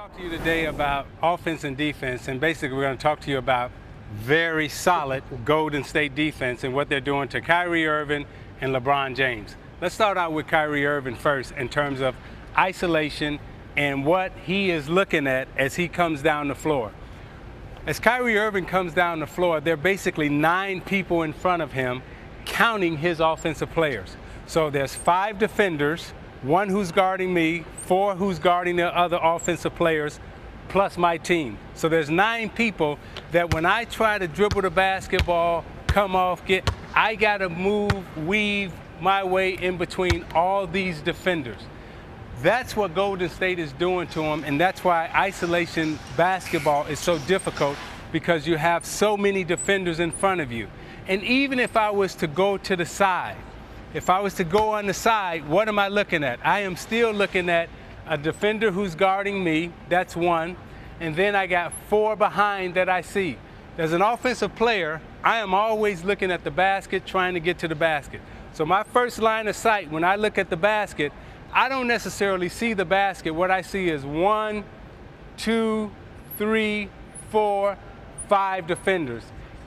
talk to you today about offense and defense, and basically we're going to talk to you about very solid Golden State defense and what they're doing to Kyrie Irving and LeBron James. Let's start out with Kyrie Irving first in terms of isolation and what he is looking at as he comes down the floor. As Kyrie Irving comes down the floor, there are basically 9 people in front of him counting his offensive players. So there's 5 defenders, 1 who's guarding me, 4 who's guarding the other offensive players, plus my team. So there's 9 people that when I try to dribble the basketball, come off, I gotta move, weave my way in between all these defenders. That's what Golden State is doing to them, and that's why isolation basketball is so difficult, because you have so many defenders in front of you. And even if I was to go to the side, if I was to go on the side, what am I looking at? I am still looking at a defender who's guarding me, that's 1, and then I got 4 behind that I see. As an offensive player, I am always looking at the basket, trying to get to the basket. So my first line of sight, when I look at the basket, I don't necessarily see the basket. What I see is 1, 2, 3, 4, 5 defenders.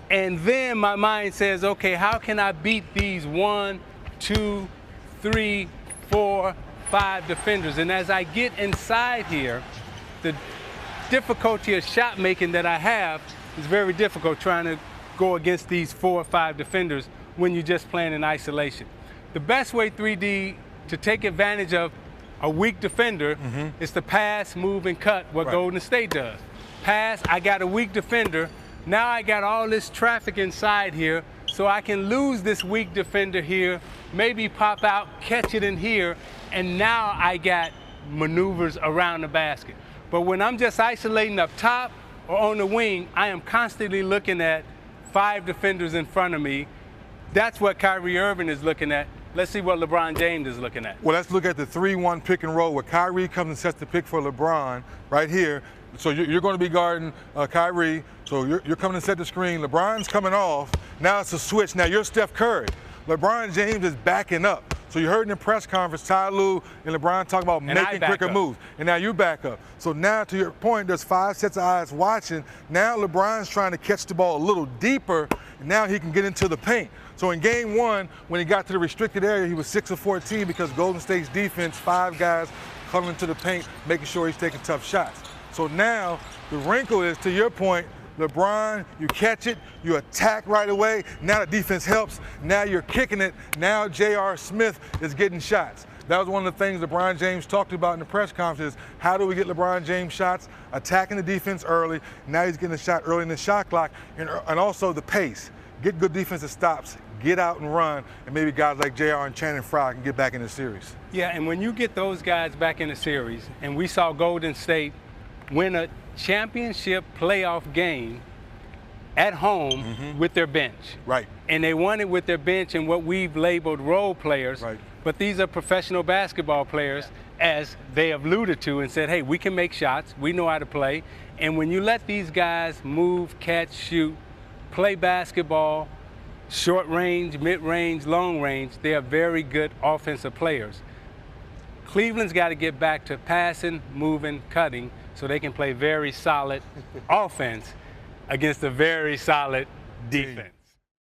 And then my mind says, okay, how can I beat these 1, 2, 3, 4, 5 defenders? And as I get inside here, the difficulty of shot making that I have is very difficult, trying to go against these 4 or 5 defenders when you're just playing in isolation. The best way, 3D, to take advantage of a weak defender is to pass, move, and cut, what Golden State does. Pass, I got a weak defender. Now I got all this traffic inside here, so I can lose this weak defender here, maybe pop out, catch it in here, and now I got maneuvers around the basket. But when I'm just isolating up top or on the wing, I am constantly looking at 5 defenders in front of me. That's what Kyrie Irving is looking at. Let's see what LeBron James is looking at. Well, let's look at the 3-1 pick and roll where Kyrie comes and sets the pick for LeBron right here. So you're going to be guarding Kyrie. So you're coming to set the screen. LeBron's coming off. Now it's a switch. Now you're Steph Curry. LeBron James is backing up. So you heard in the press conference, Ty Lue and LeBron talk about making quicker moves. And now you back up. So now, to your point, there's 5 sets of eyes watching. Now LeBron's trying to catch the ball a little deeper, and now he can get into the paint. So in game 1, when he got to the restricted area, he was 6 of 14 because Golden State's defense, 5 guys coming to the paint, making sure he's taking tough shots. So now the wrinkle is, to your point, LeBron, you catch it, you attack right away. Now the defense helps. Now you're kicking it. Now J.R. Smith is getting shots. That was one of the things LeBron James talked about in the press conference is, how do we get LeBron James shots? Attacking the defense early. Now he's getting a shot early in the shot clock, and also the pace. Get good defensive stops, get out and run, and maybe guys like J.R. and Channing Frye can get back in the series. Yeah, and when you get those guys back in the series, and we saw Golden State win a championship playoff game at home with their bench. Right. And they won it with their bench and what we've labeled role players. Right. But these are professional basketball players, as they have alluded to and said, hey, we can make shots, we know how to play. And when you let these guys move, catch, shoot, play basketball, short range, mid-range, long range, they are very good offensive players. Cleveland's got to get back to passing, moving, cutting, so they can play very solid offense against a very solid defense.